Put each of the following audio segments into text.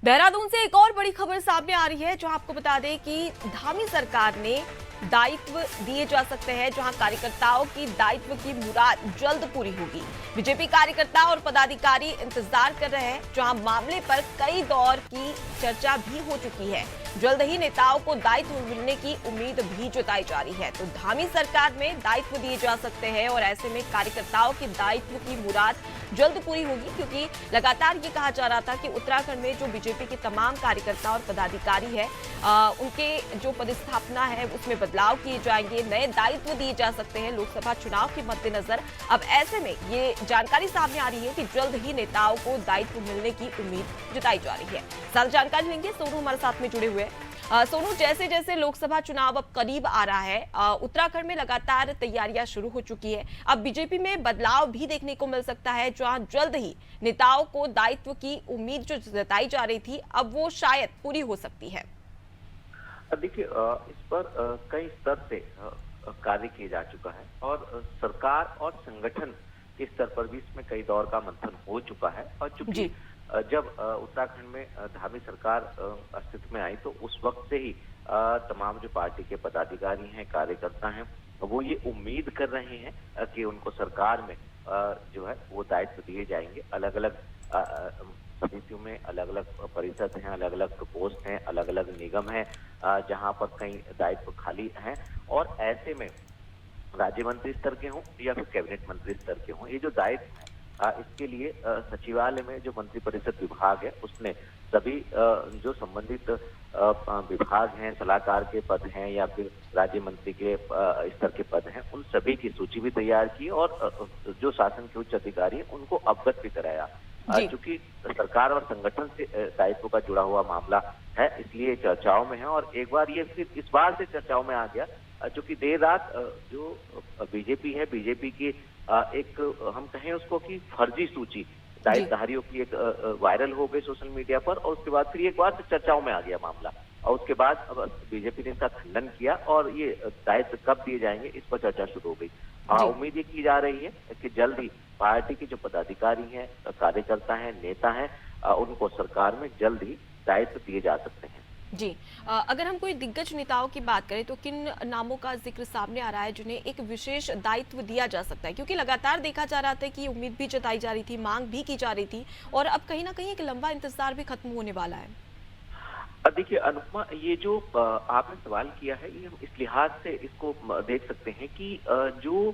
देहरादून से एक और बड़ी खबर सामने आ रही है, जो आपको बता दें कि धामी सरकार ने दायित्व दिए जा सकते हैं, जहां कार्यकर्ताओं की दायित्व की मुराद जल्द पूरी होगी। बीजेपी कार्यकर्ता और पदाधिकारी इंतजार कर रहे हैं, जहां मामले पर कई दौर की चर्चा भी हो चुकी है। जल्द ही नेताओं को दायित्व मिलने की उम्मीद भी जताई जा रही है। तो धामी सरकार में दायित्व दिए जा सकते हैं और ऐसे में कार्यकर्ताओं की दायित्व की मुराद जल्द पूरी होगी, क्योंकि लगातार ये कहा जा रहा था कि उत्तराखंड में जो बीजेपी के तमाम कार्यकर्ता और पदाधिकारी है, उनके जो पदस्थापना है उसमें बदलाव किए जाएंगे, नए दायित्व दिए जा सकते हैं लोकसभा चुनाव के मद्देनजर। अब ऐसे में ये जानकारी सामने आ रही है कि जल्द ही नेताओं को दायित्व मिलने की उम्मीद जताई जा रही है। साथ जानकारी लेंगे, सोनू हमारे साथ में जुड़े हुए। सोनू, जैसे जैसे लोकसभा चुनाव अब करीब आ रहा है, उत्तराखंड में लगातार तैयारियां शुरू हो चुकी है। अब बीजेपी में बदलाव भी देखने को मिल सकता है, जहां जल्द ही नेताओं को दायित्व की उम्मीद जो जताई जा रही थी, अब वो शायद पूरी हो सकती है। देखिए, इस पर कई स्तर से कार्य किया जा चुका है और सरकार और संगठन के स्तर पर भी इसमें कई दौर का मंथन हो चुका है। और चूंकि जब उत्तराखंड में धामी सरकार अस्तित्व में आई, तो उस वक्त से ही तमाम जो पार्टी के पदाधिकारी हैं, कार्यकर्ता हैं, वो ये उम्मीद कर रहे हैं कि उनको सरकार में जो है वो दायित्व दिए जाएंगे। अलग अलग समितियों में अलग अलग परिषद हैं, अलग अलग प्रकोष्ठ हैं, अलग अलग निगम हैं, जहां पर कई दायित्व खाली हैं। और ऐसे में राज्य मंत्री स्तर के हों या फिर कैबिनेट मंत्री स्तर के हों, ये जो दायित्व है, इसके लिए सचिवालय में जो मंत्रिपरिषद विभाग है, उसने सभी जो संबंधित विभाग हैं, सलाहकार के पद हैं या फिर राज्य मंत्री के स्तर के पद हैं, उन सभी की सूची भी तैयार की और जो शासन के उच्च अधिकारी हैं उनको अवगत भी कराया। चूंकि सरकार और संगठन से दायित्व का जुड़ा हुआ मामला है, इसलिए चर्चाओं में है। और एक बार ये फिर इस बार से चर्चाओं में आ गया, चूंकि देर रात जो बीजेपी है, बीजेपी की एक हम कहें उसको कि फर्जी सूची दायित्वधारियों की एक वायरल हो गई सोशल मीडिया पर, और उसके बाद फिर एक बार से चर्चाओं में आ गया मामला। और उसके बाद अब बीजेपी ने इसका खंडन किया और ये दायित्व कब दिए जाएंगे इस पर चर्चा शुरू हो गई। उम्मीद ये की जा रही है कि जल्द ही पार्टी के जो पदाधिकारी हैं, कार्यकर्ता हैं, नेता हैं, उनको सरकार में जल्द ही दायित्व दिए जा सकते हैं। जी, अगर हम कोई दिग्गज नेताओं की बात करें तो किन नामों का जिक्र सामने आ रहा है जिन्हें एक विशेष दायित्व दिया जा सकता है? क्योंकि लगातार देखा जा रहा था कि उम्मीद भी जताई जा रही थी, मांग भी की जा रही थी, और अब कहीं ना कहीं एक लंबा इंतजार भी खत्म होने वाला है। देखिए अनुपमा, ये जो आपने सवाल किया है, ये हम इस लिहाज से इसको देख सकते हैं कि जो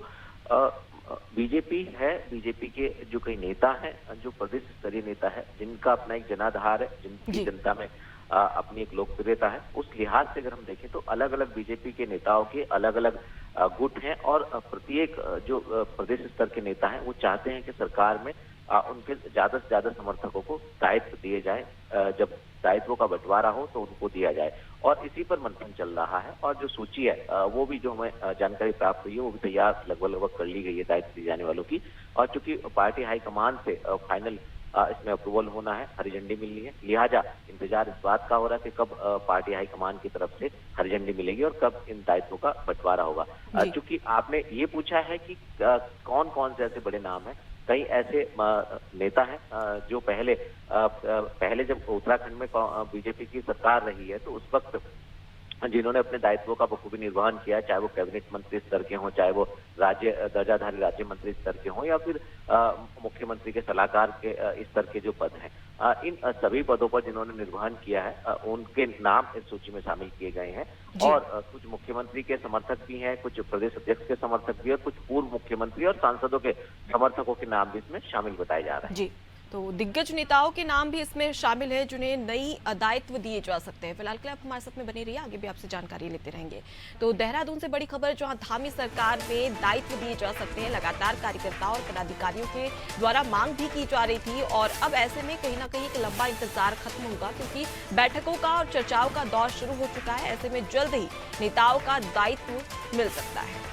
बीजेपी है, बीजेपी के जो कई नेता हैं, जो प्रदेश स्तरीय नेता है, जिनका अपना एक जनाधार है, जिनकी जनता में अपनी एक लोकप्रियता है, उस लिहाज से अगर हम देखें तो अलग अलग बीजेपी के नेताओं के अलग अलग गुट हैं और प्रत्येक जो प्रदेश स्तर के नेता हैं वो चाहते हैं कि सरकार में उनके ज्यादा से ज्यादा समर्थकों को दायित्व दिए जाए। जब दायित्वों का बंटवारा हो तो उनको दिया जाए, और इसी पर मंथन चल रहा है। और जो सूची है वो भी जो हमें जानकारी प्राप्त हुई है वो भी तैयार लगभग कर ली गई है दायित्व दिए जाने वालों की। और चूंकि पार्टी हाईकमान से फाइनल इसमें अप्रूवल होना है, हरी झंडी मिलनी है, लिहाजा इंतजार इस बात का हो रहा है कि कब पार्टी हाईकमान की तरफ से हरी झंडी मिलेगी और कब इन दायित्वों का बंटवारा होगा। चूंकि आपने ये पूछा है कि कौन कौन से ऐसे बड़े नाम हैं, कई ऐसे नेता हैं जो पहले जब उत्तराखंड में बीजेपी की सरकार रही है तो उस वक्त जिन्होंने अपने दायित्वों का बखूबी निर्वहन किया, चाहे वो कैबिनेट मंत्री स्तर के हों, चाहे वो राज्य दर्जाधारी राज्य मंत्री स्तर के हों या फिर मुख्यमंत्री के सलाहकार के स्तर के जो पद हैं, इन सभी पदों पर जिन्होंने निर्वहन किया है उनके नाम इस सूची में शामिल किए गए हैं। और कुछ मुख्यमंत्री के समर्थक भी हैं, कुछ प्रदेश अध्यक्ष के समर्थक भी हैं, कुछ पूर्व मुख्यमंत्री और सांसदों के समर्थकों के नाम भी इसमें शामिल बताए जा रहे हैं। तो दिग्गज नेताओं के नाम भी इसमें शामिल है जिन्हें नई दायित्व दिए जा सकते हैं। फिलहाल के लिए आप हमारे साथ में बने रहिए, आगे भी आपसे जानकारी लेते रहेंगे। तो देहरादून से बड़ी खबर, जहां धामी सरकार में दायित्व दिए जा सकते हैं, लगातार कार्यकर्ताओं और पदाधिकारियों के द्वारा मांग भी की जा रही थी, और अब ऐसे में कहीं ना कहीं एक लंबा इंतजार खत्म होगा, क्योंकि बैठकों का और चर्चाओं का दौर शुरू हो चुका है। ऐसे में जल्द ही नेताओं का दायित्व मिल सकता है।